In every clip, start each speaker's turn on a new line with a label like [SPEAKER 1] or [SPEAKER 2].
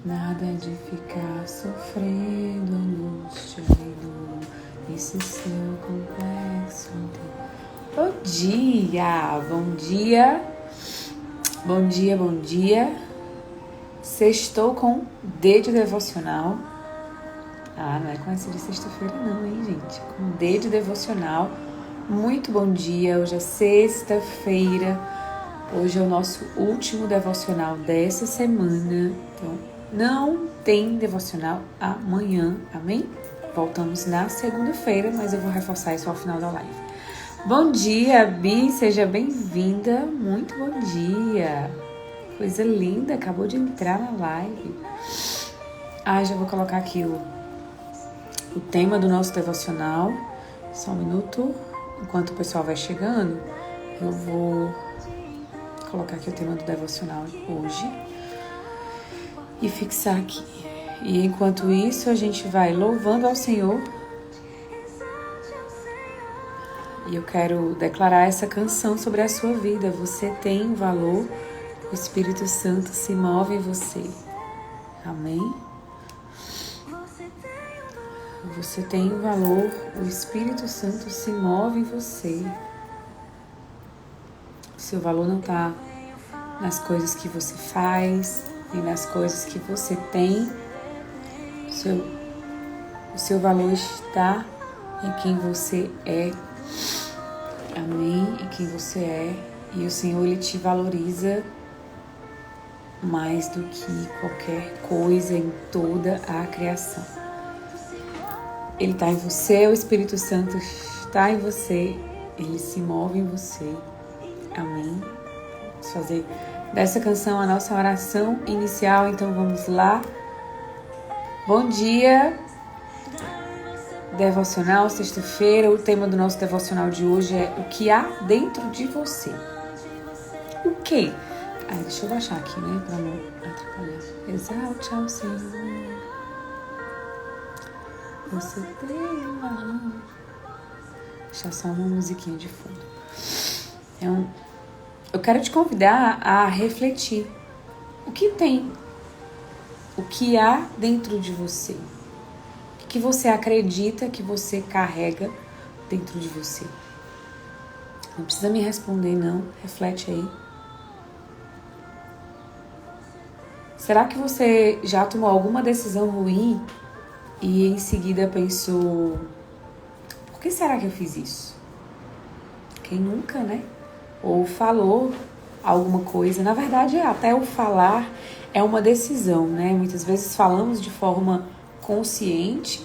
[SPEAKER 1] Nada de ficar sofrendo angústia e dor, esse seu complexo inteiro. Bom dia, bom dia, bom dia, bom dia. Sextou com D de devocional. Não é com essa de sexta-feira não, hein, gente? Com D de devocional. Muito bom dia, hoje é sexta-feira. Hoje é o nosso último devocional dessa semana. Então, não tem devocional amanhã, amém? Voltamos na segunda-feira, mas eu vou reforçar isso ao final da live. Bom dia, Bi, seja bem-vinda. Muito bom dia. Coisa linda, acabou de entrar na live. Já vou colocar aqui o tema do nosso devocional. Só um minuto. Enquanto o pessoal vai chegando, eu vou colocar aqui o tema do devocional hoje e fixar aqui. E enquanto isso, a gente vai louvando ao Senhor. E eu quero declarar essa canção sobre a sua vida. Você tem valor, o Espírito Santo se move em você. Amém? Você tem valor, o Espírito Santo se move em você. Seu valor não está nas coisas que você faz, nem nas coisas que você tem. O seu valor está em quem você é. Amém? Em quem você é. E o Senhor, Ele te valoriza mais do que qualquer coisa em toda a criação. Ele está em você, o Espírito Santo está em você, Ele se move em você. Amém? Vamos fazer dessa canção a nossa oração inicial, então vamos lá. Bom dia, devocional, sexta-feira. O tema do nosso devocional de hoje é o que há dentro de você. O quê? Deixa eu baixar aqui, né, para não atrapalhar. Exalte ao Senhor. Você tem valor. Deixar só uma musiquinha de fundo. Então, eu quero te convidar a refletir. O que tem? O que há dentro de você? O que você acredita que você carrega dentro de você? Não precisa me responder, não. Reflete aí. Será que você já tomou alguma decisão ruim e em seguida pensou: por que será que eu fiz isso? Quem nunca, né? Ou falou alguma coisa. Na verdade, até o falar é uma decisão, né? Muitas vezes falamos de forma consciente,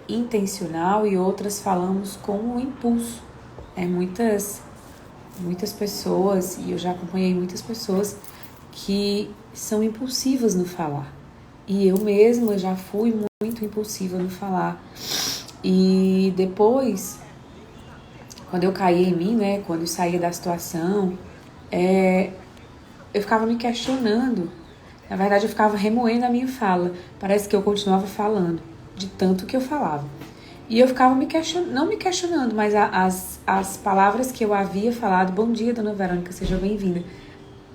[SPEAKER 1] intencional, e outras falamos com um impulso. Muitas pessoas, e eu já acompanhei muitas pessoas que são impulsivas no falar. E eu mesma já fui muito impulsiva no falar. E depois, quando eu caí em mim, né, quando eu saía da situação, eu ficava me questionando. Na verdade, eu ficava remoendo a minha fala. Parece que eu continuava falando, de tanto que eu falava. E eu ficava não me questionando, mas as palavras que eu havia falado... Bom dia, dona Verônica, seja bem-vinda.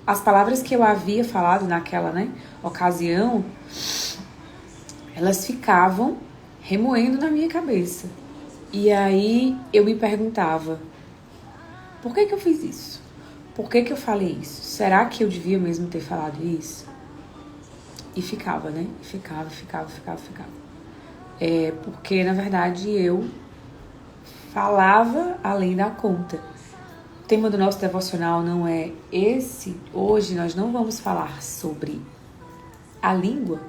[SPEAKER 1] As palavras que eu havia falado naquela, né, ocasião, elas ficavam remoendo na minha cabeça. E aí eu me perguntava: por que eu fiz isso? Por que eu falei isso? Será que eu devia mesmo ter falado isso? E ficava, né? Ficava. Porque, na verdade, eu falava além da conta. O tema do nosso devocional não é esse. Hoje nós não vamos falar sobre a língua,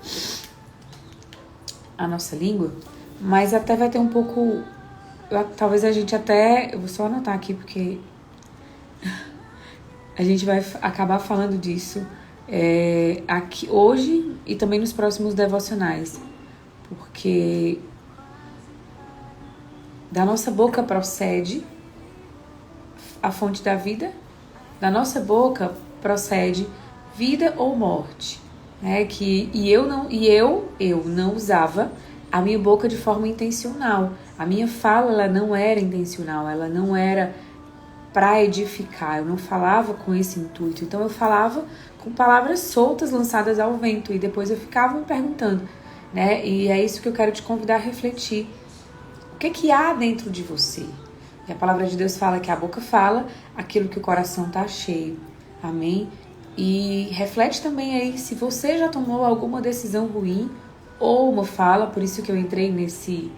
[SPEAKER 1] a nossa língua, mas até vai ter um pouco... Talvez a gente até... Eu vou só anotar aqui porque a gente vai acabar falando disso aqui hoje e também nos próximos devocionais. Porque da nossa boca procede a fonte da vida, da nossa boca procede vida ou morte, né? Eu não usava a minha boca de forma intencional. A minha fala, ela não era intencional, ela não era para edificar, eu não falava com esse intuito. Então eu falava com palavras soltas lançadas ao vento e depois eu ficava me perguntando, né? E é isso que eu quero te convidar a refletir. O que há dentro de você? E a palavra de Deus fala que a boca fala aquilo que o coração está cheio. Amém? E reflete também aí se você já tomou alguma decisão ruim ou uma fala, por isso que eu entrei nesse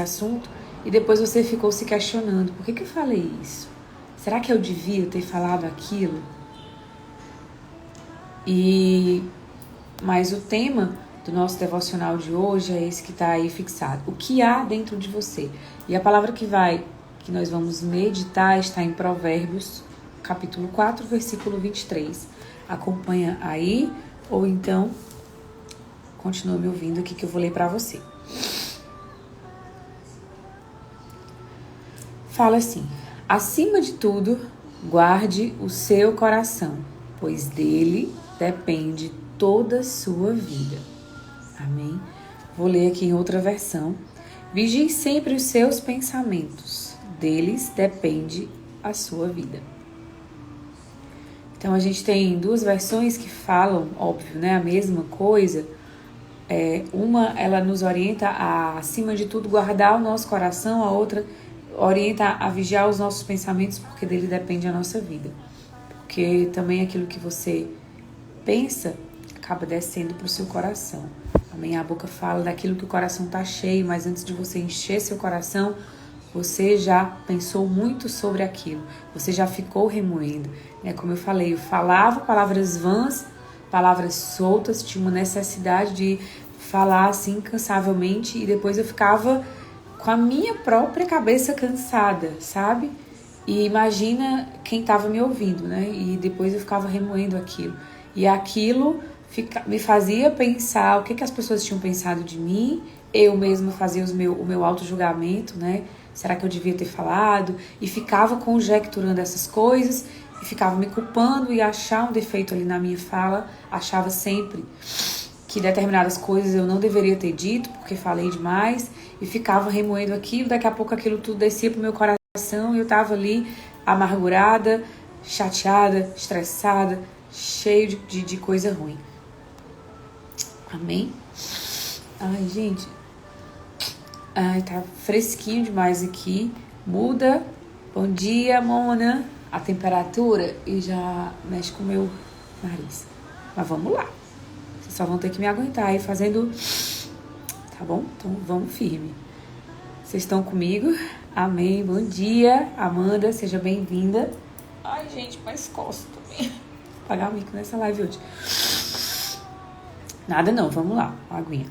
[SPEAKER 1] assunto, e depois você ficou se questionando, por que eu falei isso? Será que eu devia ter falado aquilo? Mas o tema do nosso devocional de hoje é esse que está aí fixado. O que há dentro de você? E a palavra que nós vamos meditar está em Provérbios, capítulo 4, versículo 23. Acompanha aí, ou então continua me ouvindo aqui que eu vou ler para você. Fala assim: acima de tudo, guarde o seu coração, pois dele depende toda a sua vida. Amém? Vou ler aqui em outra versão. Vigie sempre os seus pensamentos, deles depende a sua vida. Então a gente tem duas versões que falam, óbvio, né, a mesma coisa. Uma, ela nos orienta a, acima de tudo, guardar o nosso coração, a outra orienta a vigiar os nossos pensamentos, porque dele depende a nossa vida. Porque também aquilo que você pensa acaba descendo para o seu coração. Amém? A boca fala daquilo que o coração está cheio, mas antes de você encher seu coração, você já pensou muito sobre aquilo. Você já ficou remoendo. Como eu falei, eu falava palavras vãs, palavras soltas, tinha uma necessidade de falar assim incansavelmente e depois eu ficava com a minha própria cabeça cansada, sabe? E imagina quem estava me ouvindo, né? E depois eu ficava remoendo aquilo. E aquilo me fazia pensar o que as pessoas tinham pensado de mim. Eu mesma fazia o meu auto-julgamento, né? Será que eu devia ter falado? E ficava conjecturando essas coisas e ficava me culpando e achar um defeito ali na minha fala. Achava sempre que determinadas coisas eu não deveria ter dito porque falei demais e ficava remoendo aquilo. Daqui a pouco aquilo tudo descia pro meu coração e eu tava ali amargurada, chateada, estressada, cheio de coisa ruim. Amém? Ai, gente. Ai, tá fresquinho demais aqui. Muda. Bom dia, Mona. A temperatura e já mexe com o meu nariz. Mas vamos lá. Vocês só vão ter que me aguentar aí fazendo... Tá bom? Então vamos firme. Vocês estão comigo? Amém. Bom dia, Amanda. Seja bem-vinda. Ai, gente, mais costa também. Vou apagar o mico nessa live hoje. Nada não, vamos lá. Aguinha.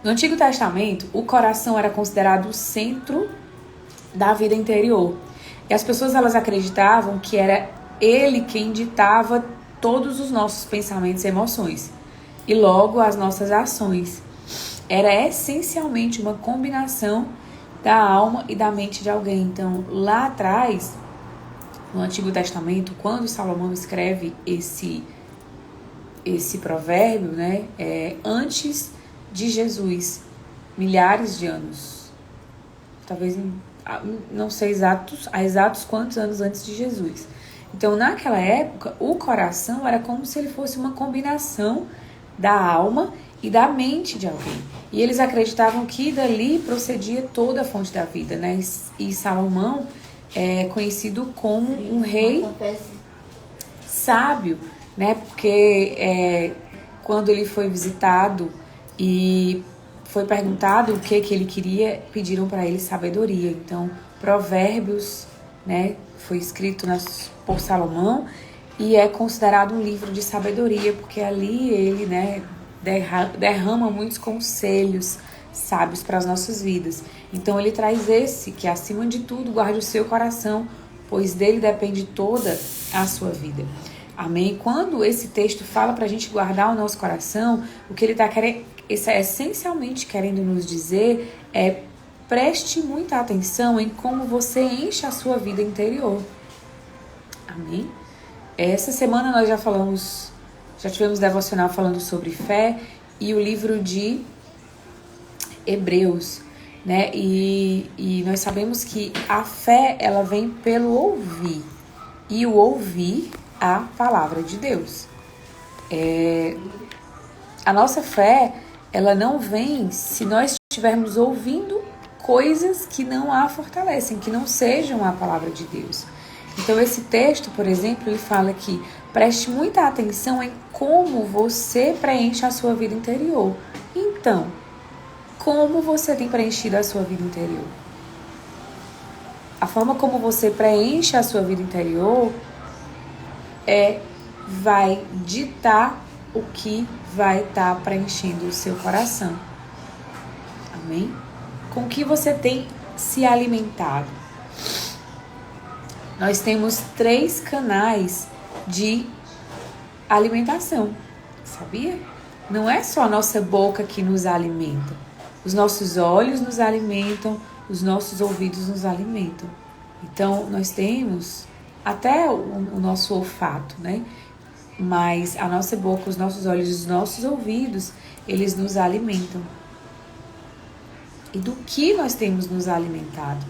[SPEAKER 1] No Antigo Testamento, o coração era considerado o centro da vida interior. E as pessoas, elas acreditavam que era ele quem ditava todos os nossos pensamentos e emoções. E logo as nossas ações. Era essencialmente uma combinação da alma e da mente de alguém. Então, lá atrás, no Antigo Testamento, quando Salomão escreve esse provérbio, né, antes de Jesus, milhares de anos, talvez não sei exatos quantos anos antes de Jesus. Então, naquela época, o coração era como se ele fosse uma combinação da alma e da mente de alguém. E eles acreditavam que dali procedia toda a fonte da vida, né? E Salomão é conhecido como um rei sábio, né? Porque quando ele foi visitado e foi perguntado o que ele queria, pediram para ele sabedoria. Então, Provérbios, né, foi escrito por Salomão e é considerado um livro de sabedoria, porque ali ele, né, derrama muitos conselhos sábios para as nossas vidas. Então, ele traz que acima de tudo, guarde o seu coração, pois dele depende toda a sua vida. Amém? Quando esse texto fala para a gente guardar o nosso coração, o que ele está essencialmente querendo nos dizer é: preste muita atenção em como você enche a sua vida interior. Amém? Essa semana nós já tivemos devocional falando sobre fé e o livro de Hebreus. né? E nós sabemos que a fé, ela vem pelo ouvir. E o ouvir a palavra de Deus. A nossa fé, ela não vem se nós estivermos ouvindo coisas que não a fortalecem, que não sejam a palavra de Deus. Então, esse texto, por exemplo, ele fala que preste muita atenção em como você preenche a sua vida interior. Então, como você tem preenchido a sua vida interior? A forma como você preenche a sua vida interior vai ditar o que vai estar preenchendo o seu coração. Amém? Com que você tem se alimentado? Nós temos 3 canais de alimentação, sabia? Não é só a nossa boca que nos alimenta. Os nossos olhos nos alimentam, os nossos ouvidos nos alimentam. Então, nós temos até o nosso olfato, né? Mas a nossa boca, os nossos olhos, os nossos ouvidos, eles nos alimentam. E do que nós temos nos alimentado?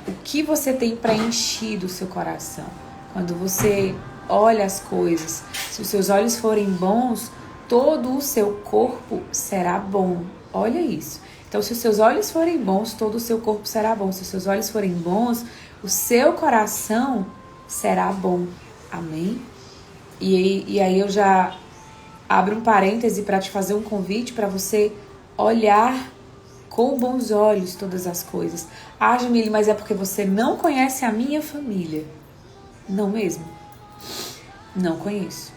[SPEAKER 1] O que você tem preenchido o seu coração? Quando você olha as coisas, se os seus olhos forem bons, todo o seu corpo será bom. Olha isso. Então, se os seus olhos forem bons, todo o seu corpo será bom. Se os seus olhos forem bons, o seu coração será bom. Amém? E aí eu já abro um parêntese para te fazer um convite para você olhar com bons olhos todas as coisas. Ah, Jamile, mas é porque você não conhece a minha família. Não mesmo? Não conheço.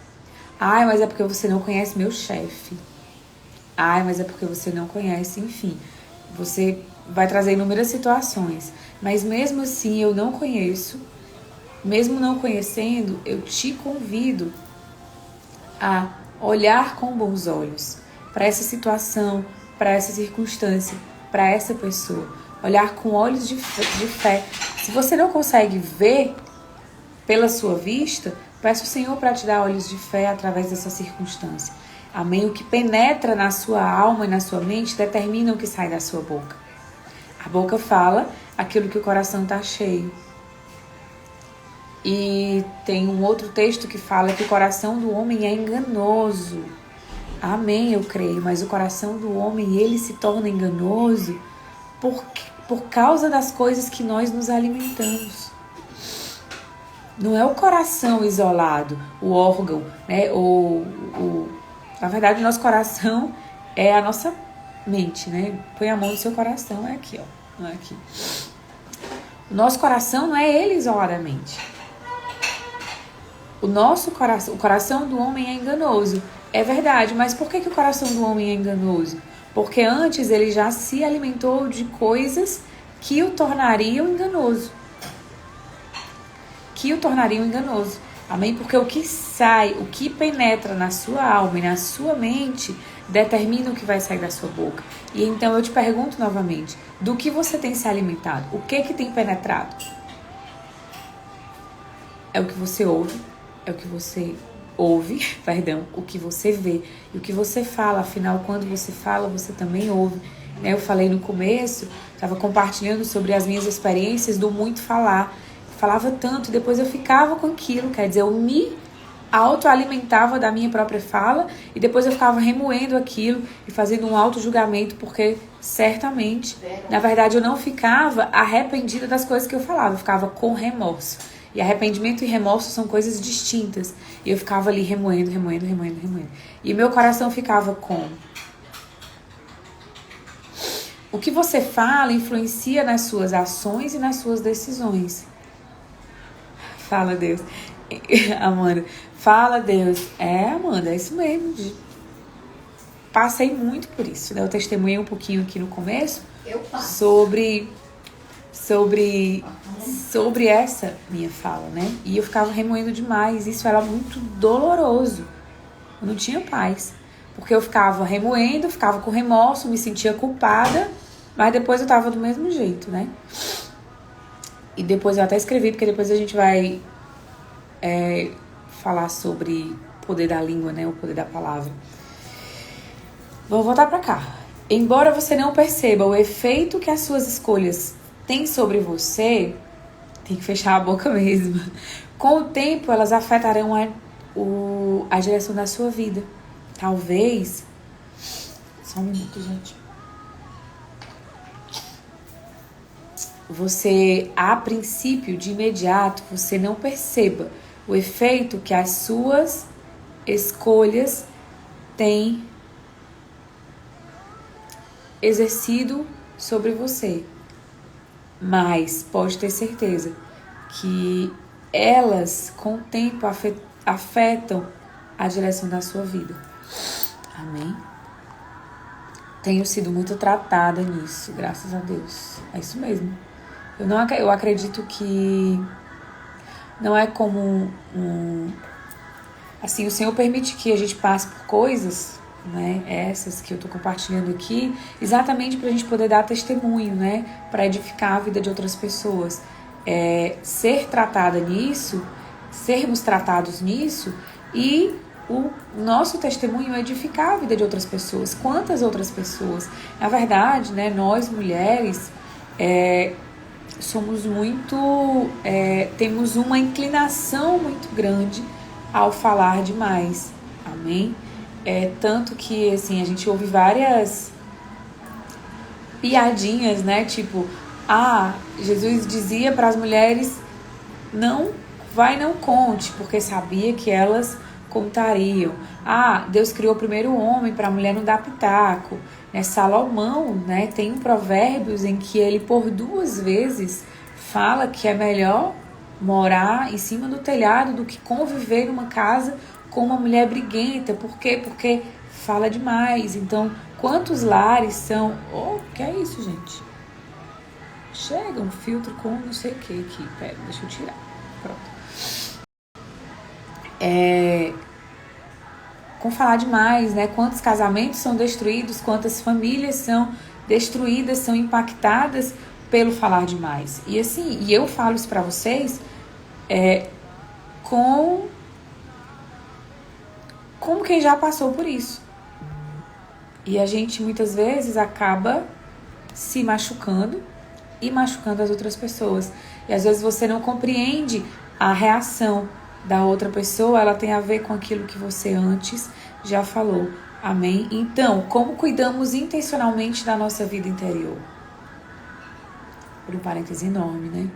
[SPEAKER 1] Ai, mas é porque você não conhece meu chefe. Ai, mas é porque você não conhece, enfim. Você vai trazer inúmeras situações. Mas mesmo assim, eu não conheço. Mesmo não conhecendo, eu te convido a olhar com bons olhos para essa situação, para essa circunstância, para essa pessoa. Olhar com olhos de fé. Se você não consegue ver pela sua vista, peça o Senhor para te dar olhos de fé através dessa circunstância. Amém? O que penetra na sua alma e na sua mente determina o que sai da sua boca. A boca fala aquilo que o coração está cheio. E tem um outro texto que fala que o coração do homem é enganoso. Amém, eu creio, mas o coração do homem, ele se torna enganoso por causa das coisas que nós nos alimentamos. Não é o coração isolado, o órgão, né? Na verdade, o nosso coração é a nossa mente, né? Põe a mão no seu coração, é aqui, ó, não é aqui. O nosso coração não é ele isoladamente. O coração do homem é enganoso. É verdade, mas por que o coração do homem é enganoso? Porque antes ele já se alimentou de coisas que o tornariam enganoso. Amém? Porque o que sai, o que penetra na sua alma e na sua mente, determina o que vai sair da sua boca. E então eu te pergunto novamente, do que você tem se alimentado? O que tem penetrado? É o que você ouve, o que você vê e o que você fala. Afinal, quando você fala, você também ouve. Eu falei no começo, estava compartilhando sobre as minhas experiências do muito falar. Falava tanto, depois eu ficava com aquilo, quer dizer, eu me autoalimentava da minha própria fala e depois eu ficava remoendo aquilo e fazendo um auto-julgamento, porque certamente, na verdade, eu não ficava arrependida das coisas que eu falava, eu ficava com remorso. E arrependimento e remorso são coisas distintas. E eu ficava ali remoendo. E meu coração ficava com... O que você fala influencia nas suas ações e nas suas decisões. Fala, Deus. Amanda, fala, Deus. Amanda, é isso mesmo. Passei muito por isso, né? Eu testemunhei um pouquinho aqui no começo sobre essa minha fala, né? E eu ficava remoendo demais. Isso era muito doloroso. Eu não tinha paz. Porque eu ficava remoendo, ficava com remorso, me sentia culpada, mas depois eu tava do mesmo jeito, né? E depois eu até escrevi, porque depois a gente vai falar sobre o poder da língua, né? O poder da palavra. Vou voltar pra cá. embora você não perceba o efeito que as suas escolhas têm sobre você, tem que fechar a boca mesmo. Com o tempo, elas afetarão a direção da sua vida. Talvez... Só um minuto, gente. Você, a princípio, de imediato, você não perceba o efeito que as suas escolhas têm exercido sobre você. Mas pode ter certeza que elas, com o tempo, afetam a direção da sua vida. Amém? Tenho sido muito tratada nisso, graças a Deus. É isso mesmo. Eu acredito que não é como assim, o Senhor permite que a gente passe por coisas, né, essas que eu tô compartilhando aqui, exatamente pra gente poder dar testemunho, né, pra edificar a vida de outras pessoas. Ser tratada nisso, sermos tratados nisso e o nosso testemunho edificar a vida de outras pessoas. Quantas outras pessoas? Na verdade, né, nós mulheres somos muito, temos uma inclinação muito grande ao falar demais, amém? Tanto que, assim, a gente ouve várias piadinhas, né? Tipo, Jesus dizia para as mulheres, não conte, porque sabia que elas contariam. Deus criou primeiro o homem para a mulher não dar pitaco. Salomão, né, tem um provérbios em que ele por 2 vezes fala que é melhor morar em cima do telhado do que conviver numa casa com uma mulher briguenta. Por quê? Porque fala demais. Então, quantos lares são... que é isso, gente? Chega um filtro com não sei o que aqui. Pera, deixa eu tirar. Pronto. Com falar demais, né? Quantos casamentos são destruídos, quantas famílias são destruídas, são impactadas pelo falar demais. E assim, eu falo isso pra vocês como quem já passou por isso. E a gente muitas vezes acaba se machucando e machucando as outras pessoas. E às vezes você não compreende a reação da outra pessoa, ela tem a ver com aquilo que você antes já falou. Amém? Então, como cuidamos intencionalmente da nossa vida interior? Por um parêntese enorme, né?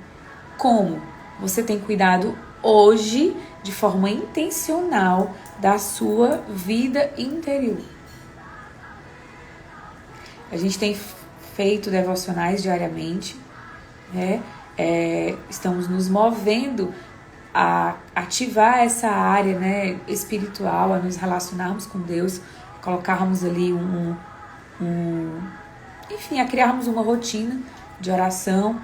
[SPEAKER 1] Como você tem cuidado hoje, de forma intencional, da sua vida interior? A gente tem feito devocionais diariamente, né? Estamos nos movendo a ativar essa área, né, espiritual, a nos relacionarmos com Deus, colocarmos ali enfim, a criarmos uma rotina de oração.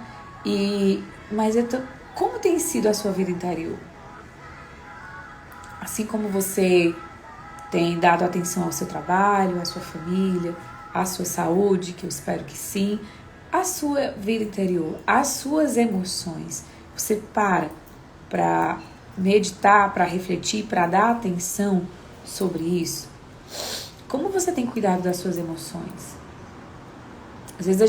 [SPEAKER 1] Mas como tem sido a sua vida interior? Assim como você tem dado atenção ao seu trabalho, à sua família, à sua saúde, que eu espero que sim, a sua vida interior, as suas emoções, você para meditar, para refletir, para dar atenção sobre isso? Como você tem cuidado das suas emoções? Às vezes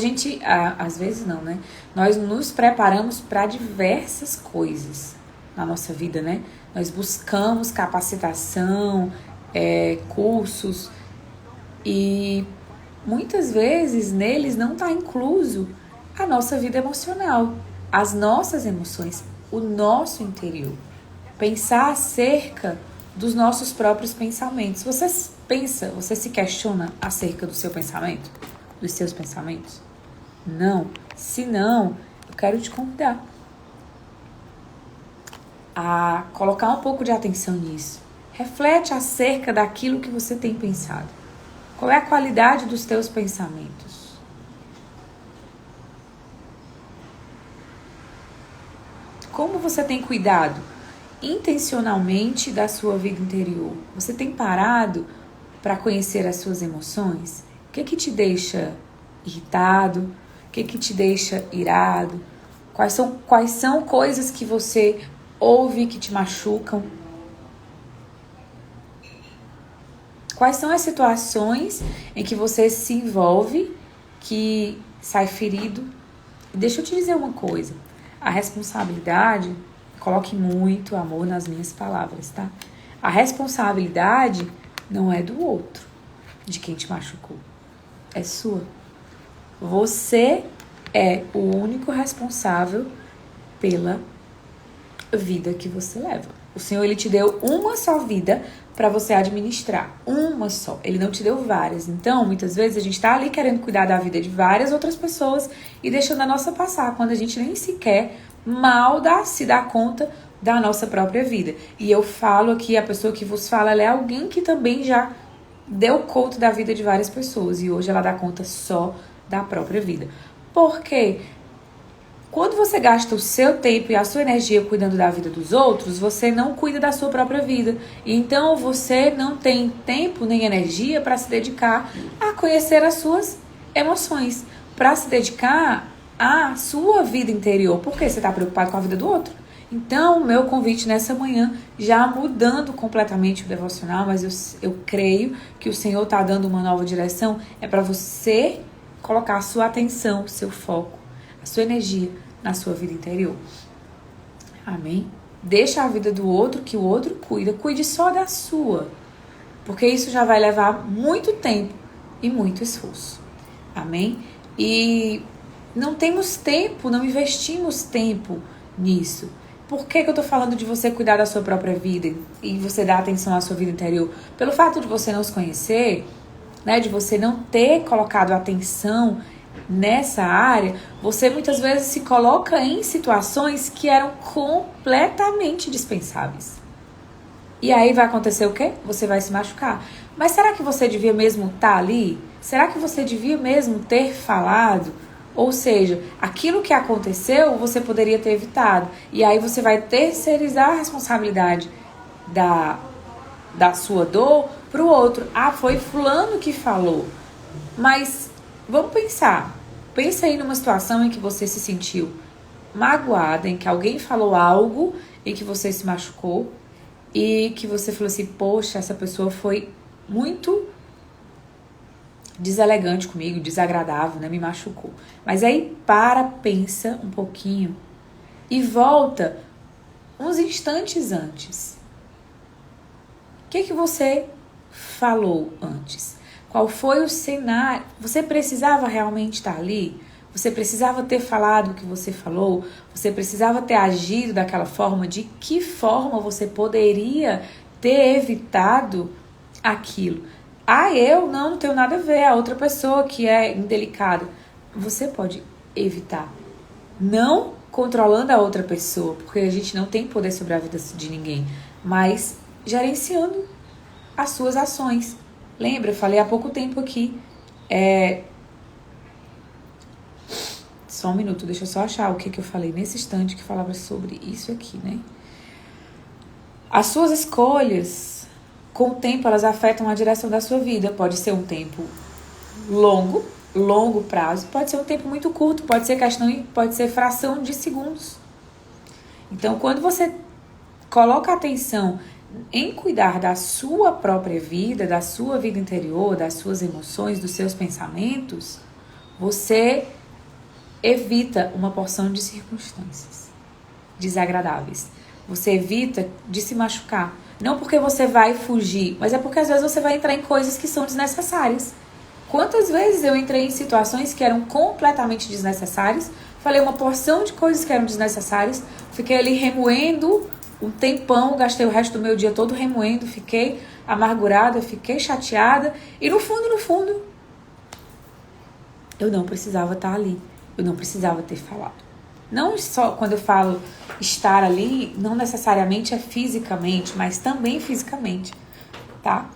[SPEAKER 1] às vezes não, né? Nós nos preparamos para diversas coisas na nossa vida, né? Nós buscamos capacitação, cursos, e muitas vezes neles não está incluso a nossa vida emocional, as nossas emoções, o nosso interior. Pensar acerca dos nossos próprios pensamentos. Você se questiona acerca do seu pensamento? Dos seus pensamentos? Não. Se não, eu quero te convidar a colocar um pouco de atenção nisso. Reflete acerca daquilo que você tem pensado. Qual é a qualidade dos teus pensamentos? Como você tem cuidado intencionalmente da sua vida interior? Você tem parado para conhecer as suas emoções? O que te deixa irritado? O que te deixa irado? Quais são coisas que você ouve que te machucam? Quais são as situações em que você se envolve, que sai ferido? Deixa eu te dizer uma coisa. A responsabilidade, coloque muito amor nas minhas palavras, tá? A responsabilidade não é do outro, de quem te machucou. É sua. Você é o único responsável pela vida que você leva. O Senhor, Ele te deu uma só vida para você administrar. Uma só. Ele não te deu várias. Então, muitas vezes, a gente tá ali querendo cuidar da vida de várias outras pessoas e deixando a nossa passar, quando a gente nem sequer se dá conta da nossa própria vida. E eu falo aqui, a pessoa que vos fala, ela é alguém que também já deu conta da vida de várias pessoas. E hoje ela dá conta só da própria vida. Por quê? Quando você gasta o seu tempo e a sua energia cuidando da vida dos outros, você não cuida da sua própria vida. Então, você não tem tempo nem energia para se dedicar a conhecer as suas emoções, para se dedicar à sua vida interior, porque você está preocupado com a vida do outro. Então, meu convite nessa manhã, já mudando completamente o devocional, mas eu creio que o Senhor está dando uma nova direção, é para você colocar a sua atenção, o seu foco, a sua energia na sua vida interior. Amém? Deixa a vida do outro, que o outro cuide só da sua, porque isso já vai levar muito tempo e muito esforço. Amém? E não temos tempo, não investimos tempo nisso. Por que eu tô falando de você cuidar da sua própria vida e você dar atenção à sua vida interior? Pelo fato de você não se conhecer, né, de você não ter colocado atenção nessa área, você muitas vezes se coloca em situações que eram completamente dispensáveis. E aí vai acontecer o quê? Você vai se machucar. Mas será que você devia mesmo estar ali? Será que você devia mesmo ter falado? Ou seja, aquilo que aconteceu, você poderia ter evitado. E aí você vai terceirizar a responsabilidade da sua dor para o outro. Ah, foi fulano que falou. Mas vamos pensar. Pensa aí numa situação em que você se sentiu magoada, em que alguém falou algo, em que você se machucou e que você falou assim, poxa, essa pessoa foi muito deselegante comigo, desagradável, né? Me machucou. Mas aí pensa um pouquinho e volta uns instantes antes. O que você falou antes? Qual foi o cenário? Você precisava realmente estar ali? Você precisava ter falado o que você falou? Você precisava ter agido daquela forma? De que forma você poderia ter evitado aquilo? Ah, eu não tenho nada a ver. A outra pessoa que é indelicada. Você pode evitar. Não controlando a outra pessoa, porque a gente não tem poder sobre a vida de ninguém, mas gerenciando as suas ações. Lembra? Eu falei há pouco tempo aqui. Só um minuto, deixa eu só achar o que eu falei nesse instante que falava sobre isso aqui, né? As suas escolhas, com o tempo, elas afetam a direção da sua vida. Pode ser um tempo longo prazo, pode ser um tempo muito curto, pode ser fração de segundos. Então, quando você coloca atenção em cuidar da sua própria vida, da sua vida interior, das suas emoções, dos seus pensamentos, você evita uma porção de circunstâncias desagradáveis. Você evita de se machucar. Não porque você vai fugir, mas é porque às vezes você vai entrar em coisas que são desnecessárias. Quantas vezes eu entrei em situações que eram completamente desnecessárias, falei uma porção de coisas que eram desnecessárias, fiquei ali remoendo um tempão, gastei o resto do meu dia todo remoendo, fiquei amargurada, fiquei chateada e no fundo, eu não precisava estar ali, eu não precisava ter falado. Não só quando eu falo estar ali, não necessariamente é fisicamente, mas também fisicamente, tá?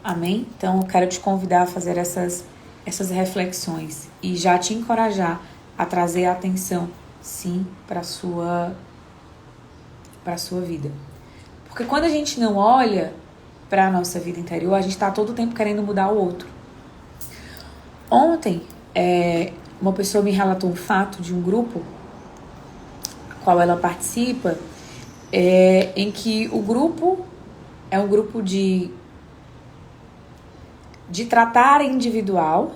[SPEAKER 1] Amém? Então, eu quero te convidar a fazer essas reflexões e já te encorajar a trazer a atenção, sim, para a sua vida. Porque quando a gente não olha para a nossa vida interior, a gente está todo o tempo querendo mudar o outro. Ontem, uma pessoa me relatou um fato de um grupo a qual ela participa, em que o grupo é um grupo de de tratar individual,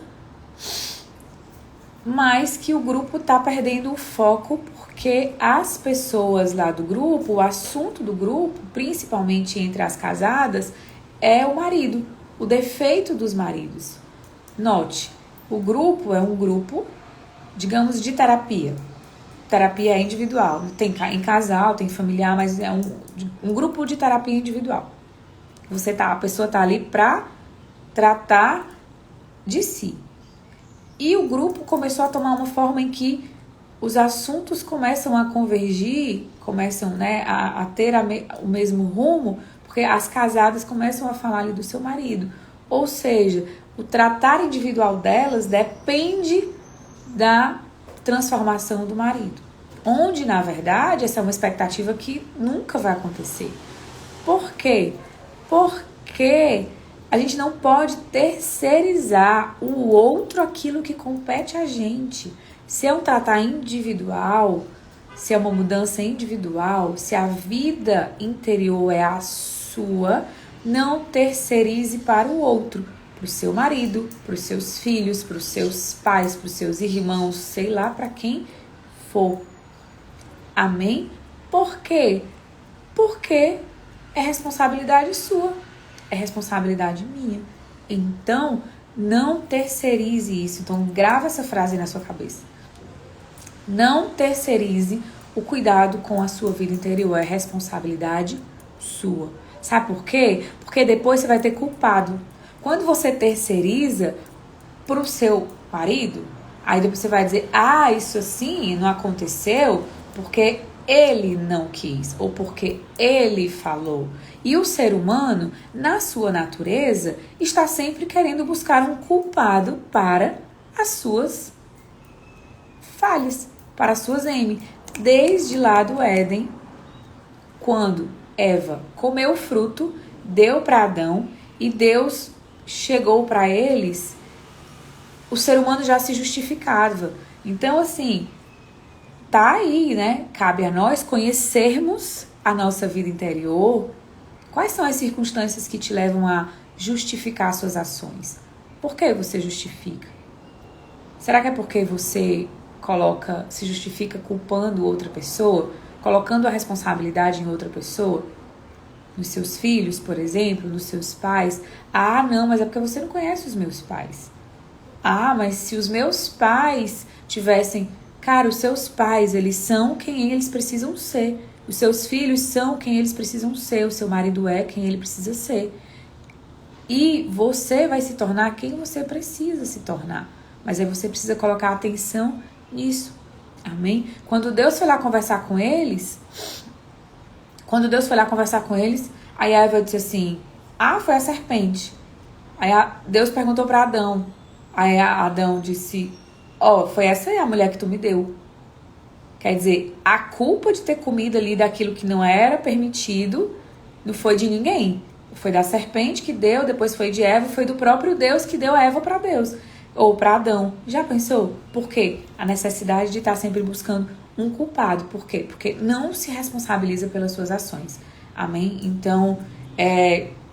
[SPEAKER 1] mas que o grupo tá perdendo o foco porque as pessoas lá do grupo, o assunto do grupo, principalmente entre as casadas, é o marido, o defeito dos maridos. Note, o grupo é um grupo, digamos, de terapia. Terapia é individual, tem em casal, tem familiar, mas é um grupo de terapia individual. A pessoa tá ali pra tratar de si. E o grupo começou a tomar uma forma em que os assuntos começam a convergir, começam, né, a ter o mesmo rumo, porque as casadas começam a falar ali do seu marido. Ou seja, o tratar individual delas depende da transformação do marido. Onde, na verdade, essa é uma expectativa que nunca vai acontecer. Por quê? Porque a gente não pode terceirizar o outro aquilo que compete a gente. Se é um tratar individual, se é uma mudança individual, se a vida interior é a sua, não terceirize para o outro, para o seu marido, para os seus filhos, para os seus pais, para os seus irmãos, sei lá para quem for. Amém? Por quê? Porque é responsabilidade sua, é responsabilidade minha. Então, não terceirize isso. Então, grava essa frase na sua cabeça. Não terceirize o cuidado com a sua vida interior, é responsabilidade sua. Sabe por quê? Porque depois você vai ter culpado. Quando você terceiriza pro seu marido, aí depois você vai dizer, isso assim não aconteceu porque ele não quis, ou porque ele falou. E o ser humano, na sua natureza, está sempre querendo buscar um culpado para as suas falhas, para as suas M. Desde lá do Éden, quando Eva comeu o fruto, deu para Adão e Deus chegou para eles, o ser humano já se justificava. Então, assim, tá aí, né? Cabe a nós conhecermos a nossa vida interior. Quais são as circunstâncias que te levam a justificar suas ações? Por que você justifica? Será que é porque você se justifica culpando outra pessoa? Colocando a responsabilidade em outra pessoa? Nos seus filhos, por exemplo, nos seus pais? Não, mas é porque você não conhece os meus pais. Mas se os meus pais tivessem... Cara, os seus pais, eles são quem eles precisam ser. Os seus filhos são quem eles precisam ser. O seu marido é quem ele precisa ser. E você vai se tornar quem você precisa se tornar. Mas aí você precisa colocar atenção nisso. Amém? Quando Deus foi lá conversar com eles, aí a Eva disse assim, foi a serpente. Aí Deus perguntou para Adão. Aí Adão disse, foi essa aí a mulher que tu me deu. Quer dizer, a culpa de ter comido ali daquilo que não era permitido não foi de ninguém. Foi da serpente que deu, depois foi de Eva, foi do próprio Deus que deu a Eva para Deus. Ou para Adão. Já pensou? Por quê? A necessidade de estar sempre buscando um culpado. Por quê? Porque não se responsabiliza pelas suas ações. Amém? Então,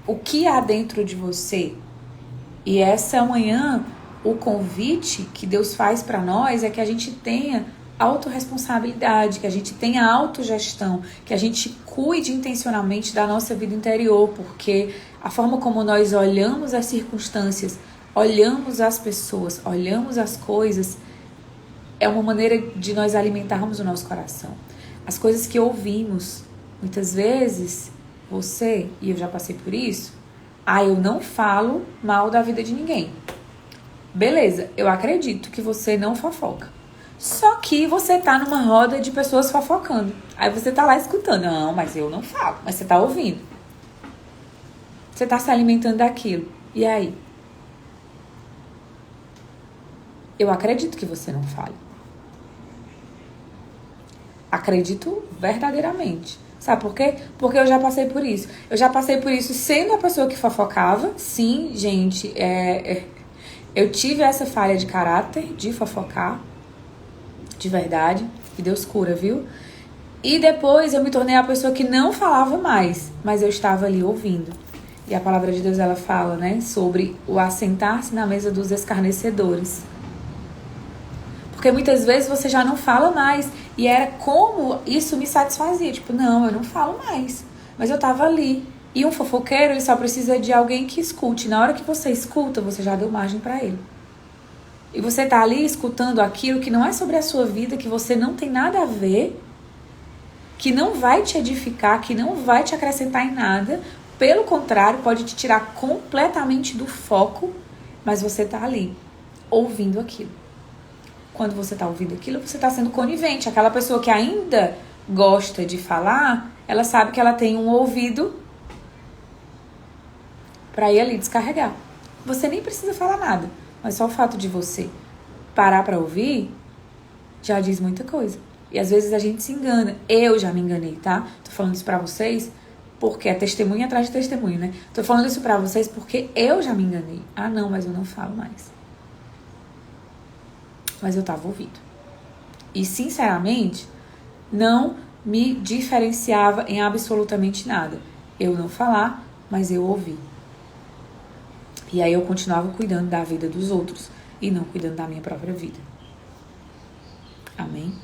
[SPEAKER 1] o que há dentro de você? E essa manhã, o convite que Deus faz para nós é que a gente tenha autorresponsabilidade, que a gente tenha autogestão, que a gente cuide intencionalmente da nossa vida interior, porque a forma como nós olhamos as circunstâncias, olhamos as pessoas, olhamos as coisas, é uma maneira de nós alimentarmos o nosso coração. As coisas que ouvimos, muitas vezes, e eu já passei por isso, eu não falo mal da vida de ninguém. Beleza, eu acredito que você não fofoca. Só que você tá numa roda de pessoas fofocando. Aí você tá lá escutando. Não, mas eu não falo. Mas você tá ouvindo. Você tá se alimentando daquilo. E aí? Eu acredito que você não fale. Acredito verdadeiramente. Sabe por quê? Porque eu já passei por isso. Eu já passei por isso sendo a pessoa que fofocava. Sim, gente, eu tive essa falha de caráter de fofocar. De verdade. Que Deus cura, viu? E depois eu me tornei a pessoa que não falava mais. Mas eu estava ali ouvindo. E a palavra de Deus, ela fala, né, sobre o assentar-se na mesa dos escarnecedores. Porque muitas vezes você já não fala mais. E era como isso me satisfazia. Tipo, não, eu não falo mais. Mas eu tava ali. E um fofoqueiro, ele só precisa de alguém que escute. Na hora que você escuta, você já deu margem para ele. E você tá ali escutando aquilo que não é sobre a sua vida, que você não tem nada a ver, que não vai te edificar, que não vai te acrescentar em nada. Pelo contrário, pode te tirar completamente do foco, mas você tá ali, ouvindo aquilo. Quando você tá ouvindo aquilo, você tá sendo conivente. Aquela pessoa que ainda gosta de falar, ela sabe que ela tem um ouvido para ir ali descarregar. Você nem precisa falar nada, mas só o fato de você parar para ouvir já diz muita coisa. E às vezes a gente se engana. Eu já me enganei, tá? Tô falando isso pra vocês porque é testemunho atrás de testemunho, né? Tô falando isso pra vocês porque eu já me enganei. Ah, não, mas eu não falo mais. Mas eu tava ouvindo. E, sinceramente, não me diferenciava em absolutamente nada. Eu não falar, mas eu ouvir. E aí eu continuava cuidando da vida dos outros e não cuidando da minha própria vida. Amém?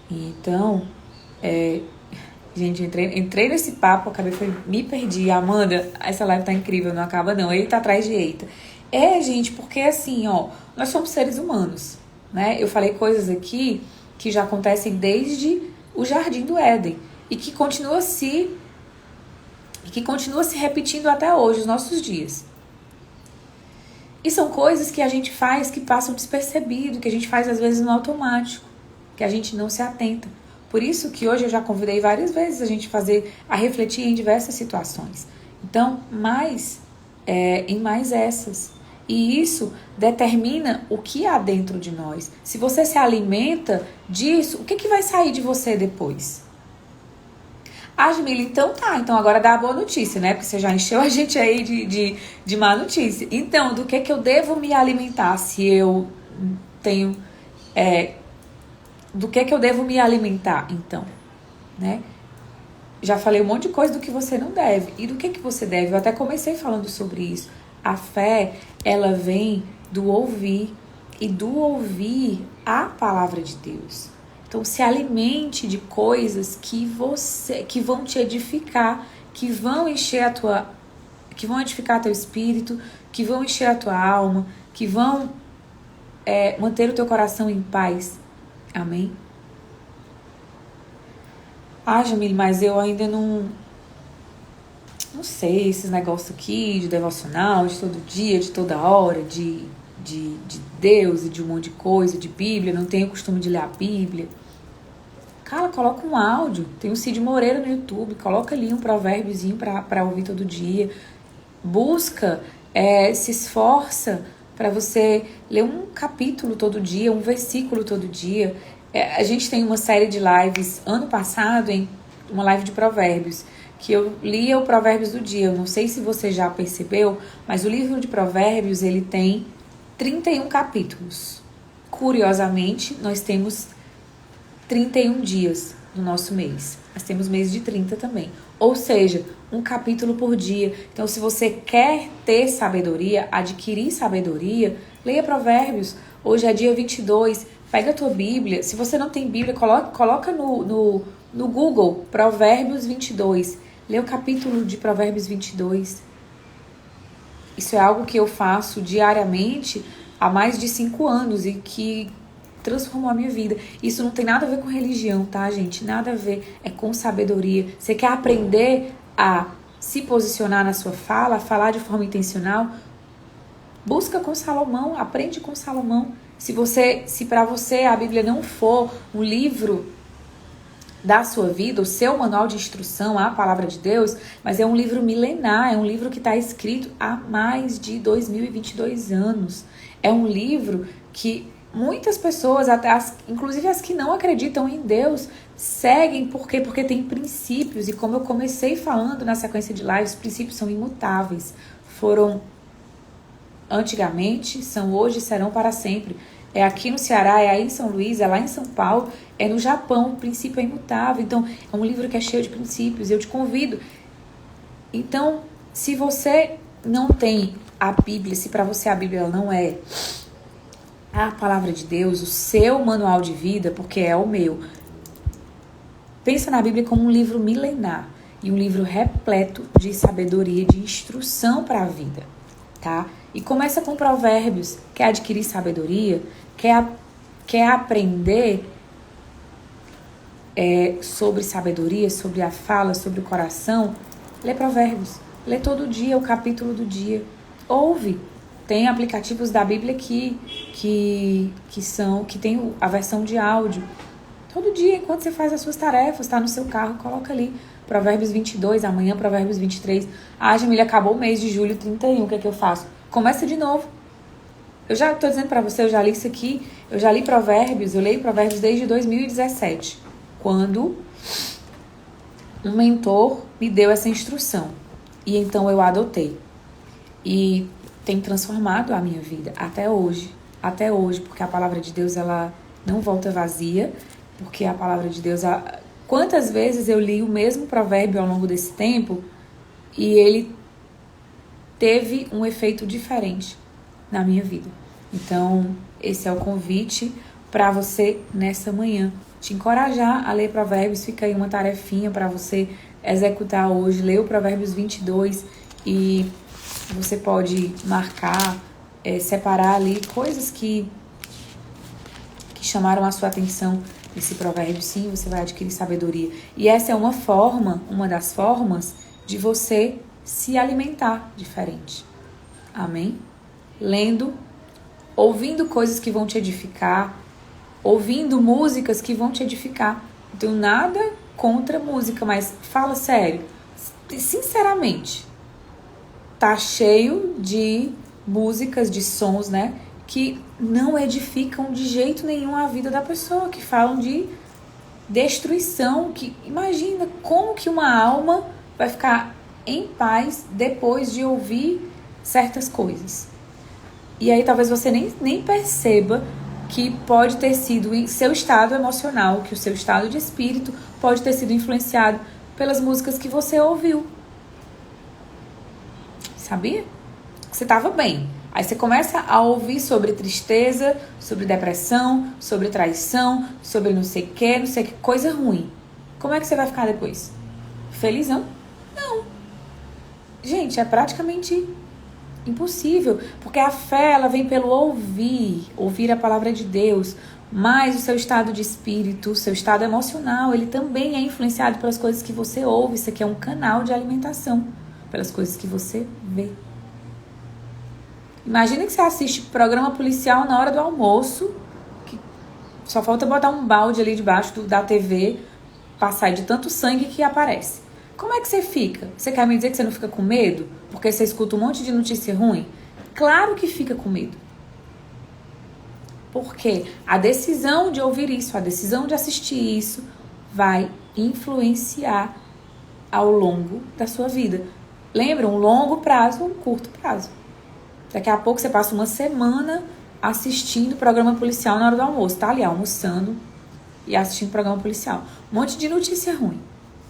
[SPEAKER 1] Então, gente, entrei nesse papo, me perdi. Amanda, essa live tá incrível, não acaba não. Eita atrás de eita. Gente, porque assim, ó, nós somos seres humanos, né? Eu falei coisas aqui que já acontecem desde o Jardim do Éden e que continua se repetindo até hoje, os nossos dias. E são coisas que a gente faz que passam despercebido, que a gente faz às vezes no automático, que a gente não se atenta. Por isso que hoje eu já convidei várias vezes a gente a refletir em diversas situações. Então, em mais essas. E isso determina o que há dentro de nós. Se você se alimenta disso, o que vai sair de você depois? Jamila, então agora dá a boa notícia, né? Porque você já encheu a gente aí de má notícia. Então, do que eu devo me alimentar se eu tenho... do que eu devo me alimentar, então, né? Já falei um monte de coisa do que você não deve. E do que você deve? Eu até comecei falando sobre isso. A fé, ela vem do ouvir. E do ouvir a palavra de Deus. Então, se alimente de coisas que vão te edificar, que vão edificar teu espírito, que vão encher a tua alma, que vão manter o teu coração em paz. Amém? Jamile, mas eu ainda não sei esses negócios aqui de devocional, de todo dia, de toda hora, de Deus e de um monte de coisa, de Bíblia, não tenho costume de ler a Bíblia. Cara, coloca um áudio, tem o Cid Moreira no YouTube, coloca ali um provérbiozinho pra ouvir todo dia. Busca, se esforça para você ler um capítulo todo dia, um versículo todo dia. A gente tem uma série de lives, ano passado, uma live de provérbios, que eu lia o Provérbios do dia. Eu não sei se você já percebeu, mas o livro de Provérbios, ele tem 31 capítulos. Curiosamente, nós temos 31 dias no nosso mês. Nós temos mês de 30 também. Ou seja, um capítulo por dia. Então, se você quer ter sabedoria, adquirir sabedoria, leia Provérbios. Hoje é dia 22. Pega a tua Bíblia. Se você não tem Bíblia, coloca no Google Provérbios 22. Lê o capítulo de Provérbios 22. Isso é algo que eu faço diariamente há mais de 5 anos e que transformou a minha vida. Isso não tem nada a ver com religião, tá, gente? Nada a ver. É com sabedoria. Você quer aprender a se posicionar na sua fala, a falar de forma intencional? Busca com Salomão, aprende com Salomão. Se para você a Bíblia não for um livro da sua vida, o seu manual de instrução, a palavra de Deus, mas é um livro milenar, é um livro que está escrito há mais de 2022 anos. É um livro que muitas pessoas, inclusive as que não acreditam em Deus, seguem. Por quê? Porque tem princípios. E como eu comecei falando na sequência de lives, os princípios são imutáveis. Foram antigamente, são hoje e serão para sempre. É aqui no Ceará, é aí em São Luís, é lá em São Paulo, é no Japão, o princípio é imutável. Então, é um livro que é cheio de princípios. Eu te convido. Então, Se você não tem a Bíblia, se para você a Bíblia não é a palavra de Deus, o seu manual de vida, porque é o meu, pensa na Bíblia como um livro milenar e um livro repleto de sabedoria, de instrução para a vida, tá? E começa com Provérbios. Quer adquirir sabedoria? Quer aprender sobre sabedoria, sobre a fala, sobre o coração? Lê Provérbios. Lê todo dia o capítulo do dia. Ouve. Tem aplicativos da Bíblia que tem a versão de áudio. Todo dia, enquanto você faz as suas tarefas, está no seu carro, coloca ali Provérbios 22, amanhã Provérbios 23. Ah, Jamília, acabou o mês de julho 31, o que é que eu faço? Começa de novo. Eu já estou dizendo para você, eu já li isso aqui, eu já li Provérbios, eu leio Provérbios desde 2017, quando um mentor me deu essa instrução. E então eu adotei. E tem transformado a minha vida até hoje, porque a palavra de Deus, ela não volta vazia, porque a palavra de Deus, quantas vezes eu li o mesmo provérbio ao longo desse tempo e ele teve um efeito diferente na minha vida. Então, esse é o convite para você nessa manhã. Te encorajar a ler Provérbios, fica aí uma tarefinha para você executar hoje. Lê o Provérbios 22 e você pode marcar, separar ali coisas que chamaram a sua atenção nesse provérbio. Sim, você vai adquirir sabedoria. E essa é uma das formas de você se alimentar diferente. Amém? Lendo, ouvindo coisas que vão te edificar, ouvindo músicas que vão te edificar. Então, nada contra música, mas fala sério. Sinceramente, tá cheio de músicas, de sons, né, que não edificam de jeito nenhum a vida da pessoa, que falam de destruição, que imagina como que uma alma vai ficar em paz depois de ouvir certas coisas. E aí talvez você nem perceba que pode ter sido seu estado emocional, que o seu estado de espírito pode ter sido influenciado pelas músicas que você ouviu. Sabia? Você estava bem. Aí você começa a ouvir sobre tristeza, sobre depressão, sobre traição, sobre não sei o que, coisa ruim. Como é que você vai ficar depois? Felizão? Não. Gente, é praticamente impossível, porque a fé, ela vem pelo ouvir a palavra de Deus, mas o seu estado de espírito, o seu estado emocional, ele também é influenciado pelas coisas que você ouve. Isso aqui é um canal de alimentação, pelas coisas que você vê. Imagina que você assiste programa policial na hora do almoço, que só falta botar um balde ali debaixo da TV, passar de tanto sangue que aparece. Como é que você fica? Você quer me dizer que você não fica com medo? Porque você escuta um monte de notícia ruim? Claro que fica com medo. Porque a decisão de ouvir isso, a decisão de assistir isso, vai influenciar ao longo da sua vida. Lembra? Um longo prazo, um curto prazo. Daqui a pouco você passa uma semana assistindo programa policial na hora do almoço. Tá ali almoçando e assistindo programa policial. Um monte de notícia ruim.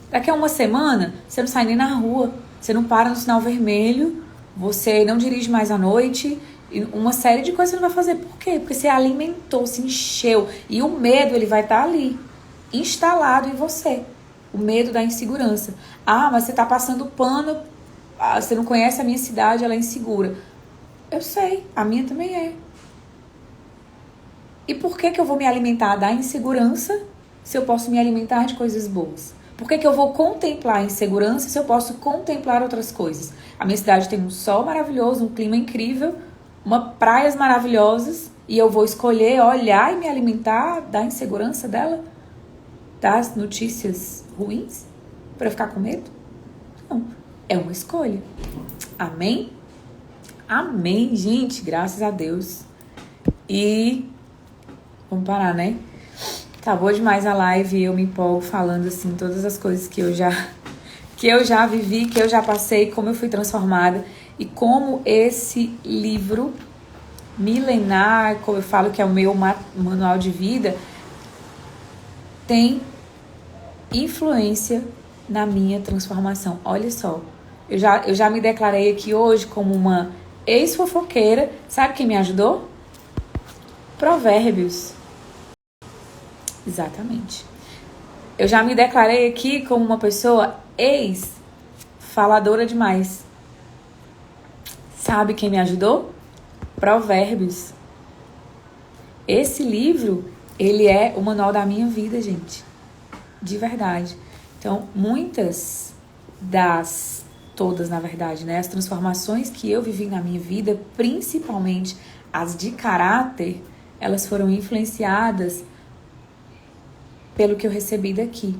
[SPEAKER 1] Daqui a uma semana, você não sai nem na rua. Você não para no sinal vermelho. Você não dirige mais à noite. E uma série de coisas você não vai fazer. Por quê? Porque você alimentou, se encheu. E o medo, ele vai estar ali, instalado em você. O medo da insegurança. Ah, mas você está passando pano. Ah, você não conhece a minha cidade, ela é insegura. Eu sei, a minha também é. E por que eu vou me alimentar da insegurança se eu posso me alimentar de coisas boas? Por que eu vou contemplar a insegurança se eu posso contemplar outras coisas? A minha cidade tem um sol maravilhoso, um clima incrível, praias maravilhosas, e eu vou escolher olhar e me alimentar da insegurança dela? Das notícias ruins? Para eu ficar com medo? Não, é uma escolha. Amém? Amém, gente, graças a Deus. E vamos parar, né? Tá boa demais a live, eu me empolgo falando assim todas as coisas que eu já vivi, que eu já passei, como eu fui transformada e como esse livro milenar, como eu falo que é o meu manual de vida, tem influência na minha transformação. Olha só, Eu já me declarei aqui hoje como uma ex-fofoqueira. Sabe quem me ajudou? Provérbios. Exatamente. Eu já me declarei aqui como uma pessoa ex-faladora demais. Sabe quem me ajudou? Provérbios. Esse livro, ele é o manual da minha vida, gente. De verdade. Então, todas na verdade, né? As transformações que eu vivi na minha vida, principalmente as de caráter, elas foram influenciadas pelo que eu recebi daqui.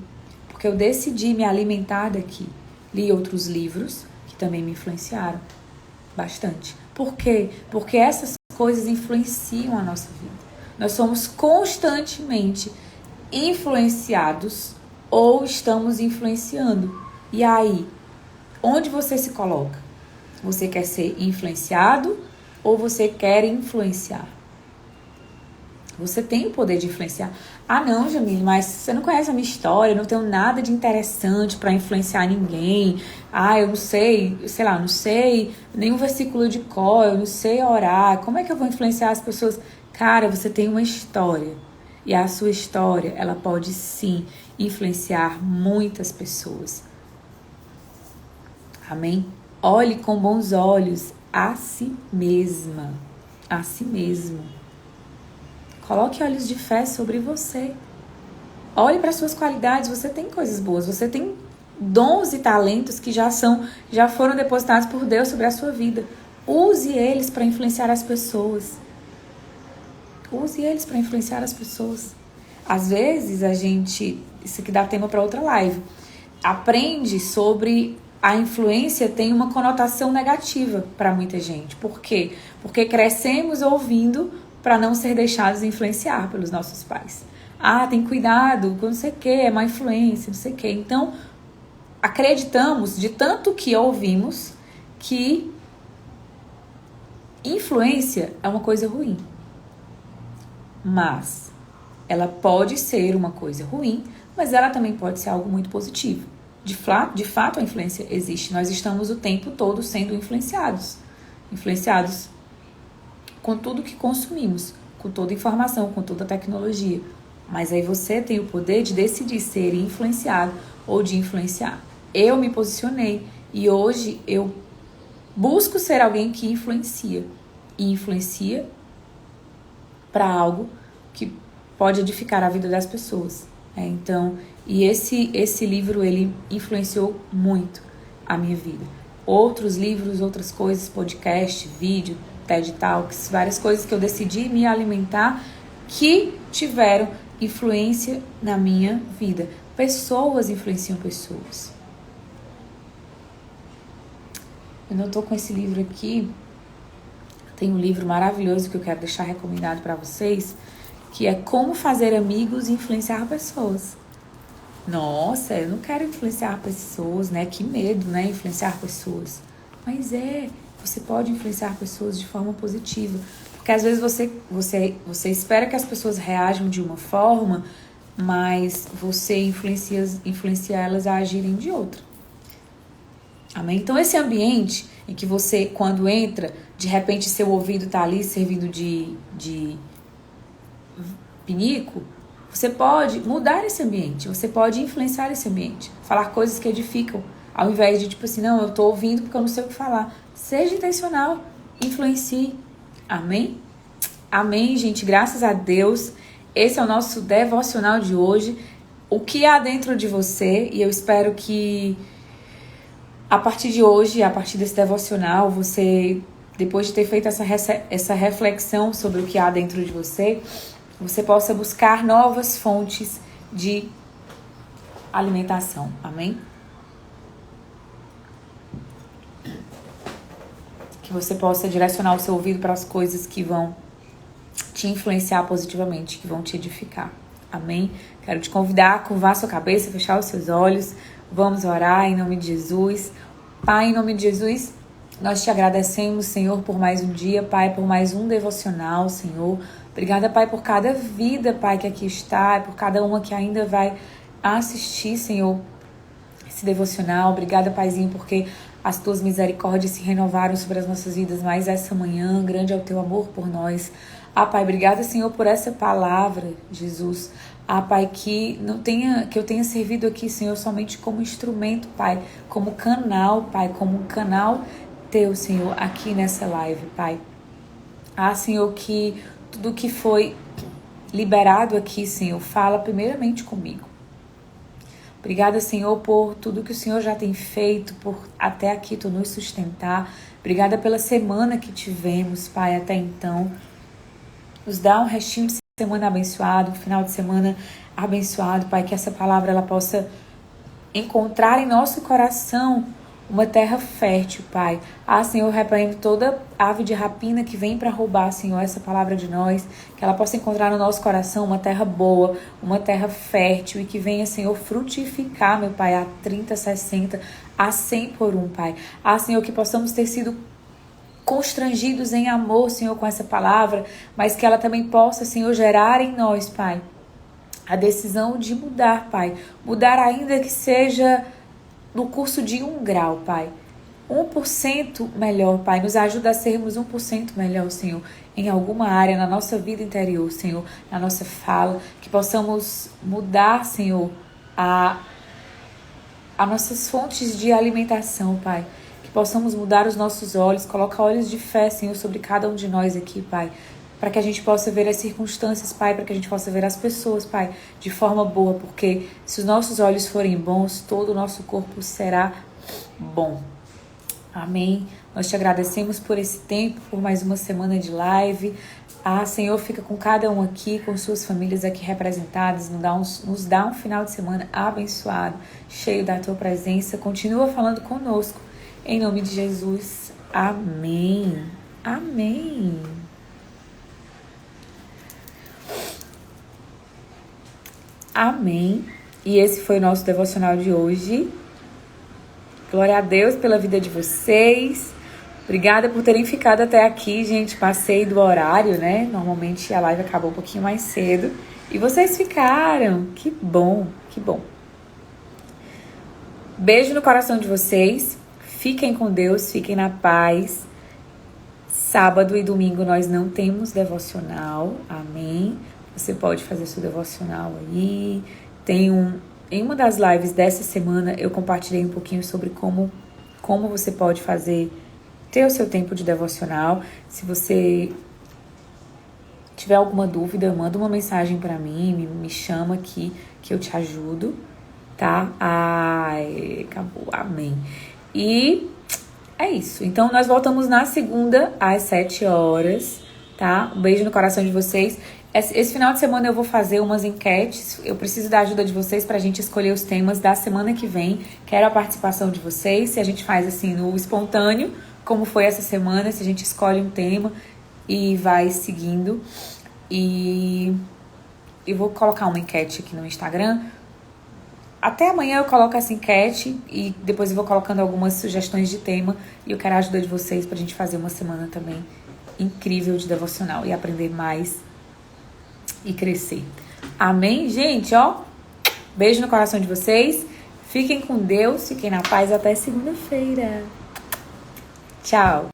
[SPEAKER 1] Porque eu decidi me alimentar daqui. Li outros livros que também me influenciaram bastante. Por quê? Porque essas coisas influenciam a nossa vida. Nós somos constantemente influenciados ou estamos influenciando. E aí, onde você se coloca? Você quer ser influenciado ou você quer influenciar? Você tem o poder de influenciar. Ah, não, Jamile, mas você não conhece a minha história, eu não tenho nada de interessante para influenciar ninguém. Ah, eu não sei, não sei nenhum versículo de cor, eu não sei orar. Como é que eu vou influenciar as pessoas? Cara, você tem uma história. E a sua história, ela pode sim influenciar muitas pessoas. Amém? Olhe com bons olhos a si mesma, a si mesmo. Coloque olhos de fé sobre você. Olhe para suas qualidades, você tem coisas boas, você tem dons e talentos que já foram depositados por Deus sobre a sua vida. Use eles para influenciar as pessoas. Use eles para influenciar as pessoas. Às vezes isso aqui dá tema para outra live, aprende sobre a influência tem uma conotação negativa para muita gente. Por quê? Porque crescemos ouvindo para não ser deixados influenciar pelos nossos pais. Ah, tem cuidado com não sei o que, é má influência, não sei o que. Então, acreditamos, de tanto que ouvimos, que influência é uma coisa ruim. Mas ela pode ser uma coisa ruim, mas ela também pode ser algo muito positivo. De fato, a influência existe. Nós estamos o tempo todo sendo influenciados. Influenciados com tudo que consumimos, com toda informação, com toda a tecnologia. Mas aí você tem o poder de decidir ser influenciado ou de influenciar. Eu me posicionei e hoje eu busco ser alguém que influencia. E influencia para algo que pode edificar a vida das pessoas. Então, e esse livro, ele influenciou muito a minha vida. Outros livros, outras coisas, podcast, vídeo, TED Talks, várias coisas que eu decidi me alimentar que tiveram influência na minha vida. Pessoas influenciam pessoas. Eu não tô com esse livro aqui. Tem um livro maravilhoso que eu quero deixar recomendado para vocês, que é Como Fazer Amigos e Influenciar Pessoas. Nossa, eu não quero influenciar pessoas, né? Que medo, né? Influenciar pessoas. Mas você pode influenciar pessoas de forma positiva. Porque às vezes você espera que as pessoas reajam de uma forma, mas você influencia elas a agirem de outra. Amém? Então esse ambiente em que você, quando entra, de repente seu ouvido tá ali servindo de pinico, você pode mudar esse ambiente, você pode influenciar esse ambiente, falar coisas que edificam, ao invés de tipo assim, não, eu tô ouvindo porque eu não sei o que falar. Seja intencional, influencie. Amém? Amém, gente, graças a Deus. Esse é o nosso devocional de hoje. O que há dentro de você, e eu espero que a partir de hoje, a partir desse devocional, você, depois de ter feito essa reflexão sobre o que há dentro de você possa buscar novas fontes de alimentação. Amém? Que você possa direcionar o seu ouvido para as coisas que vão te influenciar positivamente, que vão te edificar. Amém? Quero te convidar a curvar sua cabeça, fechar os seus olhos. Vamos orar em nome de Jesus. Pai, em nome de Jesus, nós te agradecemos, Senhor, por mais um dia, Pai, por mais um devocional, Senhor. Obrigada, Pai, por cada vida, Pai, que aqui está, por cada uma que ainda vai assistir, Senhor, esse devocional. Obrigada, Paizinho, porque as tuas misericórdias se renovaram sobre as nossas vidas mais essa manhã. Grande é o teu amor por nós. Pai, obrigada, Senhor, por essa palavra, Jesus. Pai, que eu tenha servido aqui, Senhor, somente como instrumento, Pai, como canal, Pai, como um canal teu, Senhor, aqui nessa live, Pai. Senhor, que tudo que foi liberado aqui, Senhor, fala primeiramente comigo. Obrigada, Senhor, por tudo que o Senhor já tem feito, por até aqui tu nos sustentar. Obrigada pela semana que tivemos, Pai, até então. Nos dá um restinho de semana abençoado, um final de semana abençoado, Pai, que essa palavra ela possa encontrar em nosso coração uma terra fértil, Pai. Senhor, eu repreendo toda ave de rapina que vem para roubar, Senhor, essa palavra de nós, que ela possa encontrar no nosso coração uma terra boa, uma terra fértil e que venha, Senhor, frutificar, meu Pai, a 30, 60, a 100 por um, Pai. Senhor, que possamos ter sido constrangidos em amor, Senhor, com essa palavra, mas que ela também possa, Senhor, gerar em nós, Pai, a decisão de mudar, Pai. Mudar ainda que seja no curso de 1 grau, Pai. 1% melhor, Pai. Nos ajuda a sermos 1% melhor, Senhor, em alguma área, na nossa vida interior, Senhor, na nossa fala, que possamos mudar, Senhor, as nossas fontes de alimentação, Pai. Que possamos mudar os nossos olhos, colocar olhos de fé, Senhor, sobre cada um de nós aqui, Pai. Para que a gente possa ver as circunstâncias, Pai, para que a gente possa ver as pessoas, Pai, de forma boa, porque se os nossos olhos forem bons, todo o nosso corpo será bom. Amém. Nós te agradecemos por esse tempo, por mais uma semana de live. Senhor, fica com cada um aqui, com suas famílias aqui representadas, nos dá um final de semana abençoado, cheio da tua presença. Continua falando conosco, em nome de Jesus. Amém. Amém. Amém. E esse foi o nosso devocional de hoje. Glória a Deus pela vida de vocês. Obrigada por terem ficado até aqui, gente. Passei do horário, né? Normalmente a live acabou um pouquinho mais cedo. E vocês ficaram. Que bom, que bom. Beijo no coração de vocês. Fiquem com Deus, fiquem na paz. Sábado e domingo nós não temos devocional. Amém. Você pode fazer seu devocional aí. Em uma das lives dessa semana, eu compartilhei um pouquinho sobre como você pode ter o seu tempo de devocional. Se você tiver alguma dúvida, manda uma mensagem para mim, me chama aqui que eu te ajudo, tá? Acabou. Amém. E é isso. Então, nós voltamos na segunda às 7 horas, tá? Um beijo no coração de vocês. Esse final de semana eu vou fazer umas enquetes. Eu preciso da ajuda de vocês pra gente escolher os temas da semana que vem. Quero a participação de vocês. Se a gente faz assim no espontâneo, como foi essa semana, se a gente escolhe um tema e vai seguindo. E eu vou colocar uma enquete aqui no Instagram. Até amanhã eu coloco essa enquete e depois eu vou colocando algumas sugestões de tema. E eu quero a ajuda de vocês pra gente fazer uma semana também incrível de devocional e aprender mais e crescer. Amém, gente? Beijo no coração de vocês. Fiquem com Deus, fiquem na paz até segunda-feira. Tchau.